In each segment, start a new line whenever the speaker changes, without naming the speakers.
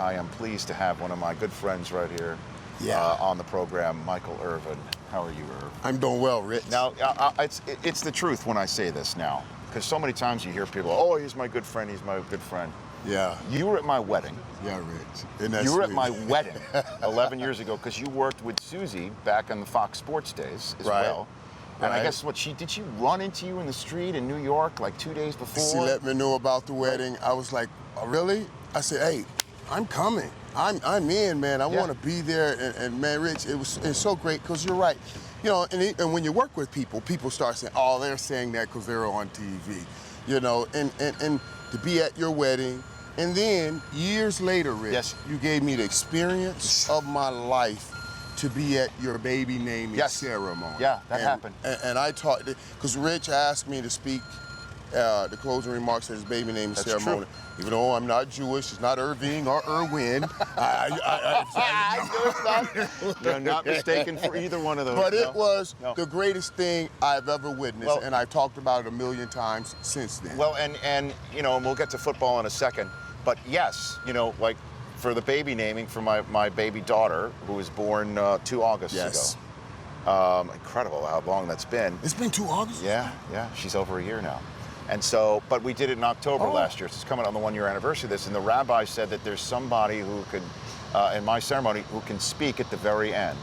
I am pleased to have one of my good friends right here on the program, Michael Irvin. How are you, Irv?
I'm doing well, Rich.
Now, it's the truth when I say this now, because so many times you hear people, oh, he's my good friend, he's my good friend.
Yeah.
You were at my wedding.
Yeah, Rich. Isn't that
You were at
sweet?
my wedding 11 years ago because you worked with Susie back on the Fox Sports days as well. And I guess did she run into you in the street in New York like 2 days before?
She let me know about the wedding. I was like, oh, really? I said, hey, I'm coming. I'm in, man. I want to be there. And man, Rich, it's so great because you're right. You know, and when you work with people, people start saying, oh, they're saying that because they're on TV. You know, and to be at your wedding. And then years later, Rich, you gave me the experience of my life to be at your baby naming ceremony.
Yeah, that happened.
And I taught, because Rich asked me to speak the closing remarks at his baby naming ceremony. True. Even though I'm not Jewish, it's not Irvin or Irwin.
You're not mistaken for either one of those.
But it was the greatest thing I've ever witnessed, and I've talked about it a million times since then.
Well, and you know, and we'll get to football in a second, but yes, you know, like for the baby naming for my baby daughter, who was born 2 Augusts ago. Incredible how long that's been.
It's been 2 August?
Yeah, she's over a year now. And so, but we did it in October last year. So it's coming on the 1-year anniversary of this. And the rabbi said that there's somebody who could, in my ceremony, who can speak at the very end.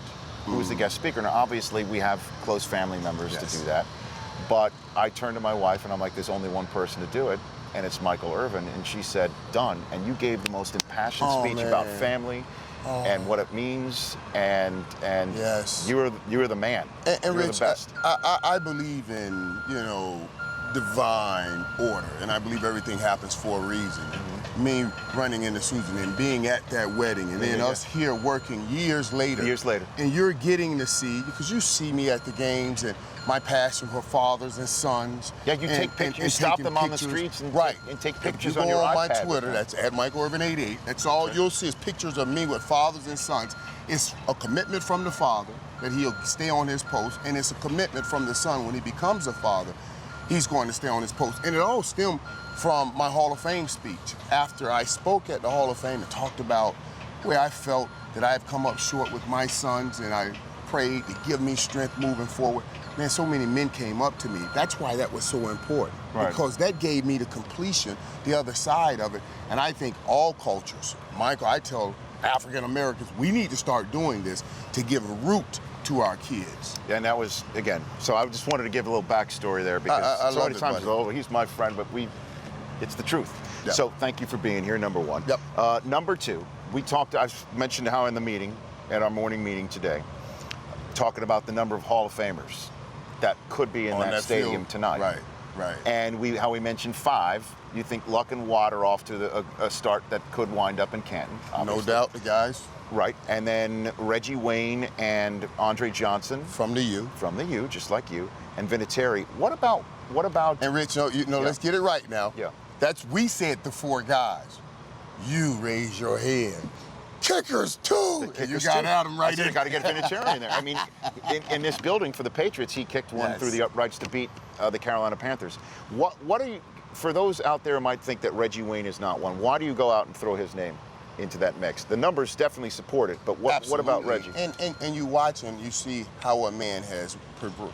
Who's the guest speaker? Now, obviously, we have close family members to do that. But I turned to my wife and I'm like, there's only one person to do it. And it's Michael Irvin. And she said, done. And you gave the most impassioned speech about family and what it means. And you were the man.
And
Rich,
the best. I believe in, you know, divine order, and I believe everything happens for a reason. Me running into Susan and being at that wedding, and then us here working years later, and you're getting to see, because you see me at the games and my passion for fathers and sons.
Yeah, you take pictures, you stop them on the streets and take pictures on your iPad.
If you go on my Twitter, that's at Michael Irvin 88. That's all you'll see is pictures of me with fathers and sons. It's a commitment from the father that he'll stay on his post, and it's a commitment from the son when he becomes a father. He's going to stay on his post. And it all stemmed from my Hall of Fame speech. After I spoke at the Hall of Fame and talked about where I felt that I have come up short with my sons, and I prayed to give me strength moving forward. Man, so many men came up to me. That's why that was so important. Because that gave me the completion, the other side of it. And I think all cultures, Michael, I tell African Americans, we need to start doing this to give a root to our kids.
And that was, again, so I just wanted to give a little backstory there, because so many times, he's my friend, but it's the truth. Yep. So thank you for being here, number one.
Yep.
Number two, I've mentioned how in the meeting, at our morning meeting today, talking about the number of Hall of Famers that could be in that stadium tonight.
Right.
And how we mentioned 5. You think Luck and Watt are off to a start that could wind up in Canton, obviously.
No doubt, the guys.
Right, and then Reggie Wayne and Andre Johnson
from the U,
just like you, and Vinatieri. What about?
And Rich, let's get it right now.
Yeah,
we said the 4 guys. You raise your hand. Kickers too. And you got Adam right in.
Got to get Vinatieri in there. I mean, in this building for the Patriots, he kicked one through the uprights to beat the Carolina Panthers. What are you? For those out there who might think that Reggie Wayne is not one, why do you go out and throw his name into that mix? The numbers definitely support it, but what about Reggie?
And you watch him, you see how a man has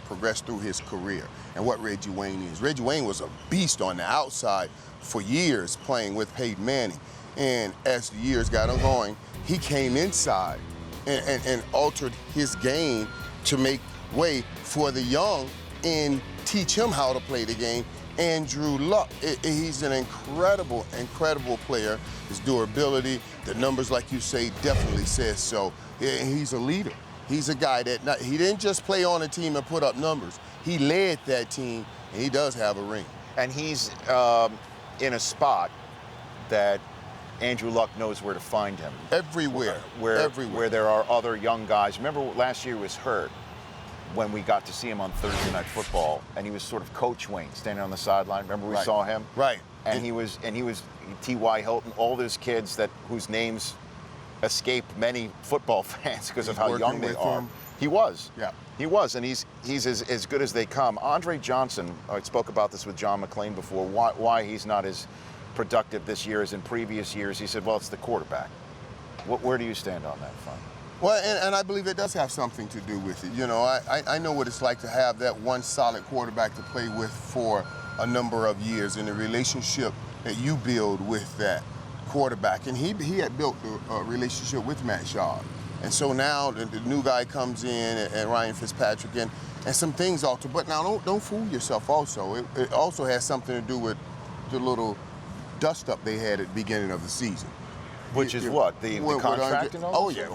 progressed through his career and what Reggie Wayne is. Reggie Wayne was a beast on the outside for years playing with Peyton Manning. And as the years got on going, he came inside and altered his game to make way for the young and teach him how to play the game. Andrew Luck, he's an incredible player. His durability, the numbers, like you say, definitely says so. He's a leader. He's a guy that he didn't just play on a team and put up numbers. He led that team, and he does have a ring.
And he's in a spot that Andrew Luck knows where to find him.
Everywhere.
Where there are other young guys. Remember last year he was hurt when we got to see him on Thursday Night Football, and he was sort of Coach Wayne standing on the sideline. Remember we saw him?
Right.
And he was T.Y. Hilton, all those kids whose names escape many football fans because of how young they are. He was.
Yeah.
He was, and he's as good as they come. Andre Johnson, I spoke about this with John McClain before, why he's not as productive this year as in previous years. He said, well, it's the quarterback. Where do you stand on that front?
Well, and I believe it does have something to do with it. You know, I know what it's like to have that one solid quarterback to play with for a number of years, and the relationship that you build with that quarterback. And he had built a relationship with Matt Schaub. And so now the new guy comes in, and Ryan Fitzpatrick, and some things alter. But now don't fool yourself also. It also has something to do with the little dust-up they had at the beginning of the season.
Which is what? The contract and all
Oh,
that?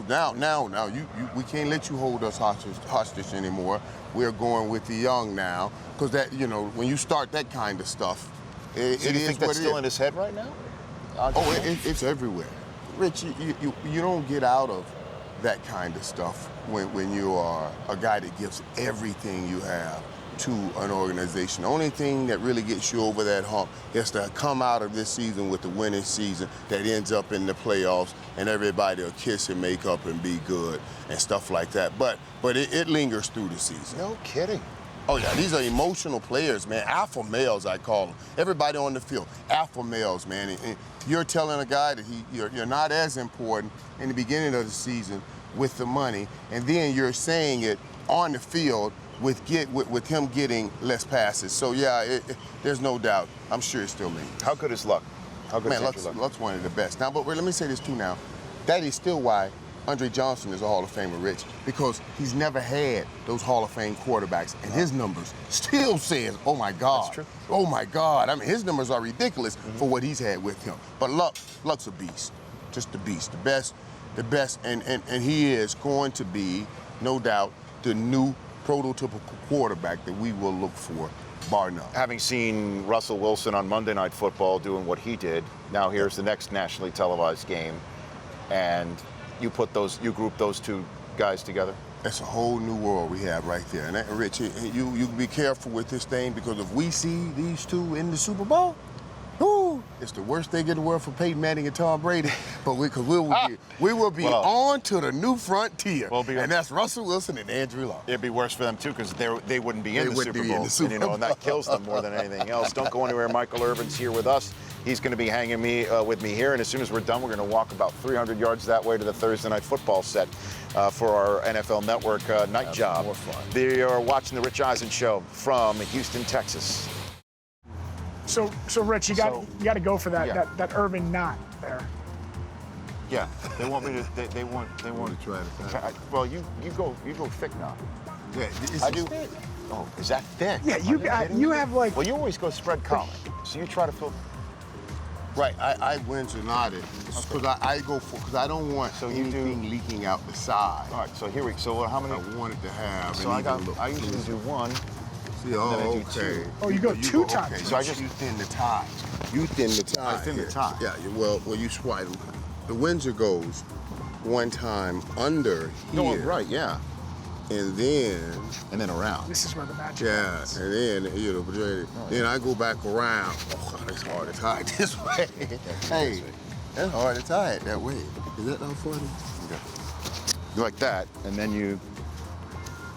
yeah. Now, we can't let you hold us hostage anymore. We're going with the young now. Because that, you know, when you start that kind of stuff,
So you think that's still in his head right now?
It's everywhere. Rich, you don't get out of that kind of stuff when you are a guy that gives everything you have to an organization. The only thing that really gets you over that hump is to come out of this season with the winning season that ends up in the playoffs, and everybody will kiss and make up and be good and stuff like that. But it lingers through the season.
No kidding.
Oh, yeah, these are emotional players, man. Alpha males, I call them. Everybody on the field, alpha males, man. And you're telling a guy that you're not as important in the beginning of the season with the money, and then you're saying it on the field with him getting less passes. So, yeah, there's no doubt. I'm sure it's still lingering.
How good is Luck? How good
Man,
is Andrew Luck?
Luck's one of the best. Now, but let me say this, too, now. That is still why Andre Johnson is a Hall of Famer, Rich, because he's never had those Hall of Fame quarterbacks, and his numbers still says, oh, my God.
That's true.
Oh, my God. I mean, his numbers are ridiculous for what he's had with him. But Luck's a beast, just a beast, the best, and he is going to be, no doubt, the new prototypical quarterback that we will look for, bar none.
Having seen Russell Wilson on Monday Night Football doing what he did, now here's the next nationally televised game, and you group those two guys together?
That's a whole new world we have right there. And that, Rich, you be careful with this thing, because if we see these two in the Super Bowl, whoo, it's the worst thing in the world for Peyton Manning and Tom Brady. But we will be on to the new frontier. And that's Russell Wilson and Andrew Luck.
It'd be worse for them too, because they wouldn't be in the Super Bowl. And that kills them more than anything else. Don't go anywhere. Michael Irvin's here with us. He's going to be hanging with me here, and as soon as we're done, we're going to walk about 300 yards that way to the Thursday Night Football set for our NFL Network night job.
More fun.
They are watching the Rich Eisen Show from Houston, Texas.
So Rich, you got to go for that Irvin knot there.
Yeah, they want me to. They want.
to try to.
Well, you go thick now.
Yeah,
I do. Oh, is that thick?
Yeah, you have like.
Well, you always go spread comic, so you try to fill.
Right, I Windsor knotted because because I don't want anything leaking out the side.
All right, so here we. So how many?
I wanted to have.
So I usually do one.
See,
then I do two.
Oh, you go two times.
Okay,
so
you thin the tie. You thin the tie.
I thin the tie.
Yeah, well, you swipe. The Windsor goes one time under here.
No, right, yeah.
And then around.
This is where the magic happens.
And then, then I go back around. Oh, God, it's hard to tie it this way. Hey, that's hard to tie it that way. Is that not funny?
Okay. You like that, and then you.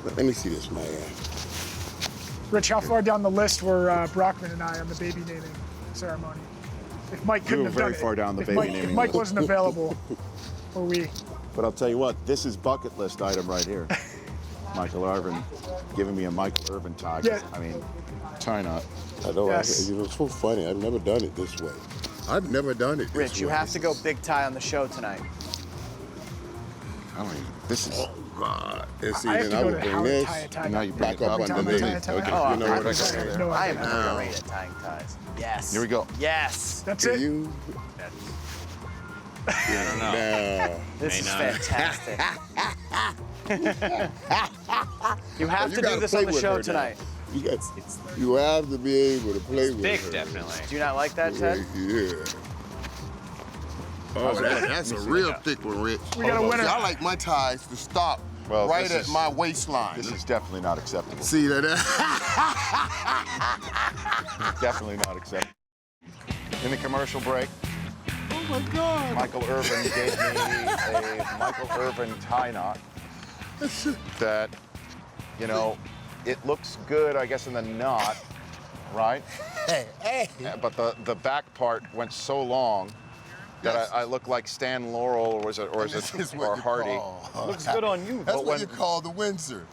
Let me see this, man.
Rich, how far down the list were Brockman and I on the baby naming ceremony? If Mike couldn't have done it.
Very far down the baby naming
If Mike wasn't available, or we.
But I'll tell you what, this is bucket list item right here. Michael Irvin giving me a Michael Irvin tie.
Yeah.
I mean, tie knot.
I know.
Yes.
It's so funny. I've never done it this way. I've never done it this way.
Rich, you have to go big tie on the show tonight.
I don't even. This is.
Oh, God. And see,
I have
then
to
I
go
would
to
bring
Howard
this
tie.
Now you bring
back
it
up
Every time I
underneath.
tie.
Okay,
Oh,
you know
I
what I got there?
No,
I am
Now.
great at tying ties. Yes.
Here we go.
Yes.
That's it.
You, now.
This is fantastic. You have to
gotta
do this
play
on the
with
show
her now.
tonight.
You have to be able to play with
Thick,
her.
definitely.
Do you not like that, Ted?
Yeah. Oh, that's a real thick one, Rich.
We got a winner.
See, I like my ties to stop right
this
at
is-
my waistline.
This is definitely not acceptable.
See that?
Definitely not acceptable. In the commercial break,
Oh my God.
Michael Irvin gave me a Michael Irvin tie knot that, it looks good, I guess, in the knot, right?
Hey.
But the back part went so long that
Yes.
I look like Stan Laurel, or is
This is
it
what
or
you
Hardy?
call-
Looks good on you.
That's
But
what
when-
you call the Windsor.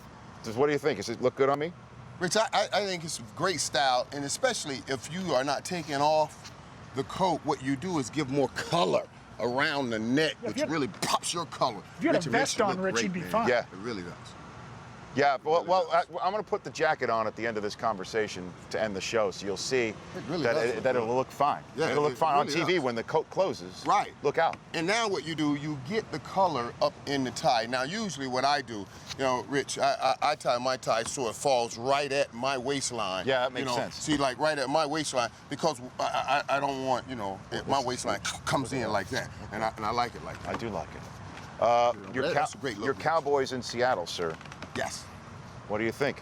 What do you think? Does it look good on me?
Rich, I think it's great style, and especially if you are not taking off the coat, what you do is give more color around the neck,
Yeah, if
which
you had-
really pops your color.
If you had a
Rich, it makes
vest
you
on,
look
Rich,
great,
you'd be
man.
fine.
Yeah.
It really does.
Yeah, I'm going to put the jacket on at the end of this conversation to end the show, so you'll see
really
that,
does look
that
good.
it'll look fine.
Yeah,
it'll look
it
fine on
really
TV
does.
when the coat closes.
Right.
Look out.
And now what you do, you get the color up in the tie. Now, usually what I do, Rich, I tie my tie so it falls right at my waistline.
Yeah, that makes sense.
See, like right at my waistline, because I don't want, my waistline comes in like that. And I like it like that.
I do like it.
That's a great look,
Your
Rich.
Cowboys in Seattle, sir.
Yes.
What do you think?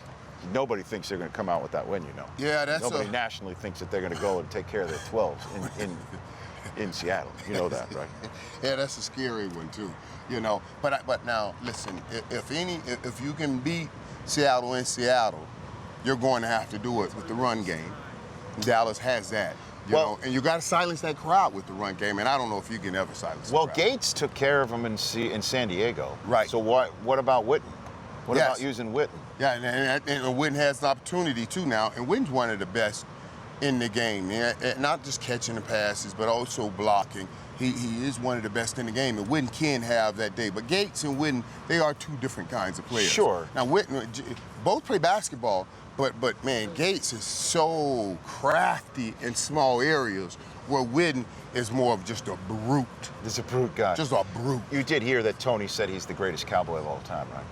Nobody thinks they're going to come out with that win,
Yeah, that's
Nobody nationally thinks that they're going to go and take care of their 12s in Seattle. You know that, right?
Yeah, that's a scary one too, But now, listen, if you can beat Seattle in Seattle, you're going to have to do it with the run game. Dallas has that, and you got to silence that crowd with the run game. And I don't know if you can ever silence.
Well,
the crowd.
Gates took care of them in San Diego.
Right.
So what about Witten? What
Yes.
about using Witten?
Yeah, and Witten has an opportunity too now, and Witten's one of the best in the game. And not just catching the passes, but also blocking. He is one of the best in the game, and Witten can have that day. But Gates and Witten, they are two different kinds of players.
Sure.
Now Witten, both play basketball, but man, Gates is so crafty in small areas, where Witten is more of just a brute.
He's a brute guy.
Just a brute.
You did hear that Tony said he's the greatest Cowboy of all time, right?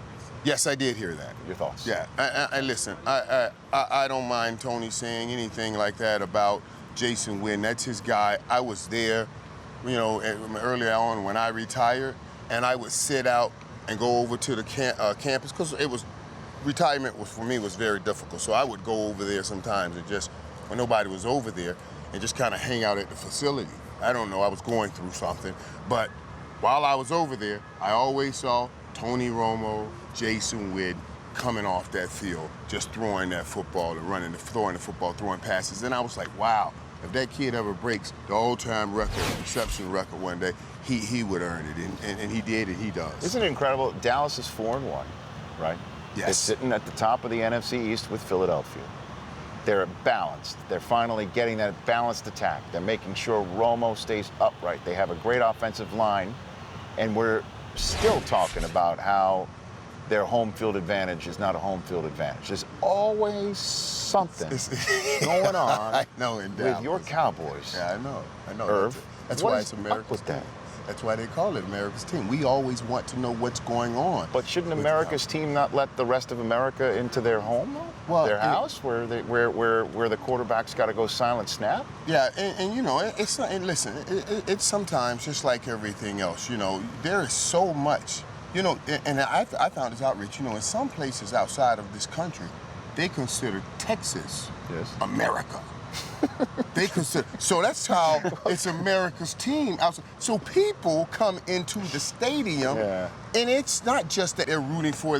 Yes, I did hear that.
Your thoughts?
Yeah, I listen. I don't mind Tony saying anything like that about Jason Witten. That's his guy. I was there, earlier on when I retired, and I would sit out and go over to the campus because retirement for me was very difficult. So I would go over there sometimes and just when nobody was over there and just kind of hang out at the facility. I don't know. I was going through something, but while I was over there, I always saw Tony Romo, Jason Witten coming off that field, just throwing that football and throwing the football, throwing passes. And I was like, wow, if that kid ever breaks the all-time reception record one day, he would earn it. And he did, and he does.
Isn't it incredible? Dallas is 4-1, right?
Yes.
They're sitting at the top of the NFC East with Philadelphia. They're balanced. They're finally getting that balanced attack. They're making sure Romo stays upright. They have a great offensive line, and we're still talking about how their home field advantage is not a home field advantage. There's always something going on
I know, in Dallas.
with your Cowboys.
Yeah, I know.
Irv,
That's
what
why
is
it's
up
America's
with that?
team. That's why they call it America's team. We always want to know what's going on.
But shouldn't
with
America's
them.
team not let the rest of America into their home,
Well,
their house, where the quarterback's got to go silent snap?
Yeah, and it's not. And listen, it's sometimes just like everything else. There is so much. And I found this out, Rich. In some places outside of this country, they consider Texas America. They consider, so that's how it's America's team. So people come into the stadium, and it's not just that they're rooting for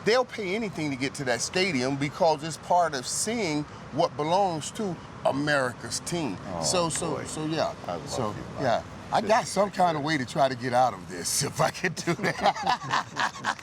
they'll pay anything to get to that stadium because it's part of seeing what belongs to America's team.
Oh,
So yeah.
I love
So
you, Mike.
yeah. I got some kind of way to try to get out of this if I could do that.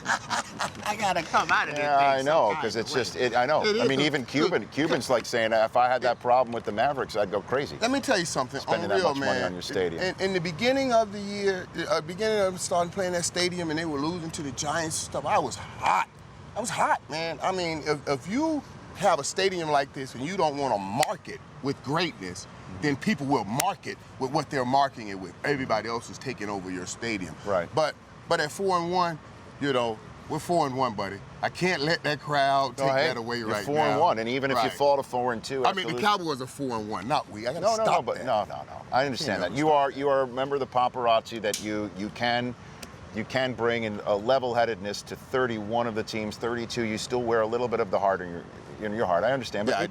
I gotta come out of this.
Yeah, I know, because it's just, I know.
It
I
is
mean,
a-
even Cuban's like saying, if I had that problem with the Mavericks, I'd go crazy.
Let me tell you something.
Spending
on
that
real,
much
man,
money on your stadium.
In the beginning of the year, beginning of starting playing that stadium, and they were losing to the Giants and stuff, I was hot. I was hot, man. I mean, if you have a stadium like this and you don't want to market with greatness, then people will market with what they're marketing it with. Everybody else is taking over your stadium.
Right.
But at 4-1, we're 4-1, buddy. I can't let that crowd take that away
you're
right
4-1,
now.
and even if you
Right.
fall to 4-2,
I mean, the Cowboys are 4-1, not we. I gotta
No,
stop
but
that.
no. I understand that. You are a member of the paparazzi that you can bring in a level-headedness to 31 of the teams, 32. You still wear a little bit of the heart in your heart. I understand, but
Yeah,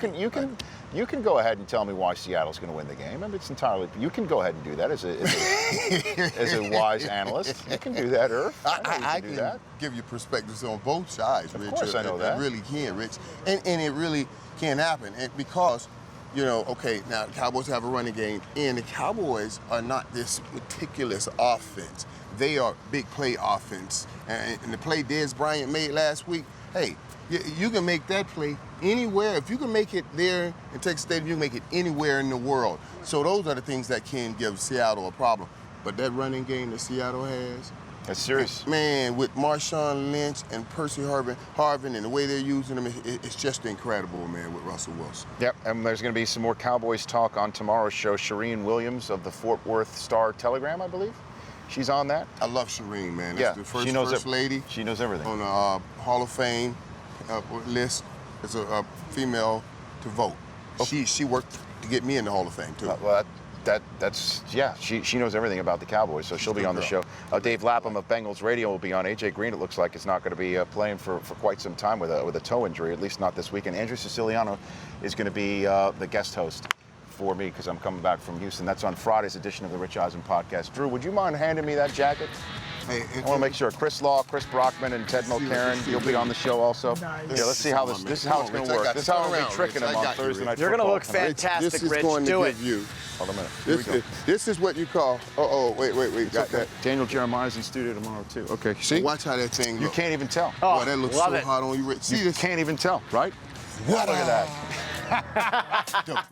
you can go ahead and tell me why Seattle's going to win the game. I mean, it's entirely. You can go ahead and do that as a wise analyst. You can do that, Irv.
I
do
can
that.
give you perspectives on both sides, Rich.
Of course, I know that.
It really can, Rich. And it really can happen because, you know, okay, now the Cowboys have a running game, and the Cowboys are not this meticulous offense. They are big play offense. And the play Dez Bryant made last week, hey, you can make that play anywhere. If you can make it there in Texas Stadium, you can make it anywhere in the world. So those are the things that can give Seattle a problem. But that running game that Seattle has,
That's serious.
man, with Marshawn Lynch and Percy Harvin and the way they're using them, it's just incredible, man, with Russell Wilson.
Yep, and there's going to be some more Cowboys talk on tomorrow's show. Shireen Williams of the Fort Worth Star-Telegram, I believe. She's on that.
I love Shireen, man.
Yeah,
That's the first,
she knows
first lady
She knows everything.
on the Hall of Fame list. It's a female to vote.
Oh.
She worked to get me in the Hall of Fame, too.
Well, that's she knows everything about the Cowboys, so she'll be on the show. Dave Lapham of Bengals Radio will be on. AJ Green, it looks like, is not going to be playing for quite some time with a toe injury, at least not this weekend. Andrew Siciliano is going to be the guest host for me because I'm coming back from Houston. That's on Friday's edition of the Rich Eisen podcast. Drew, would you mind handing me that jacket?
Hey,
I want to make sure Chris Law, Chris Brockman, and Ted Mulcairn, you'll be on the show also.
Nice.
Yeah, let's see how this is how it's going to work. This is how I'm going to be tricking him on Thursday night.
You're going to look
football tonight.
fantastic,
this is
Rich.
going to
Do it.
give you.
Hold on a minute. Here we go.
This is what you call. Wait. Got
Okay.
that.
Daniel Jeremiah's in studio tomorrow too. Okay, see?
Watch how that thing
You
looks.
can't even tell.
Oh,
Boy, that looks
love
so
it.
hot on you, Rich. See
You
this?
can't even tell, right?
What
Look at that.
that.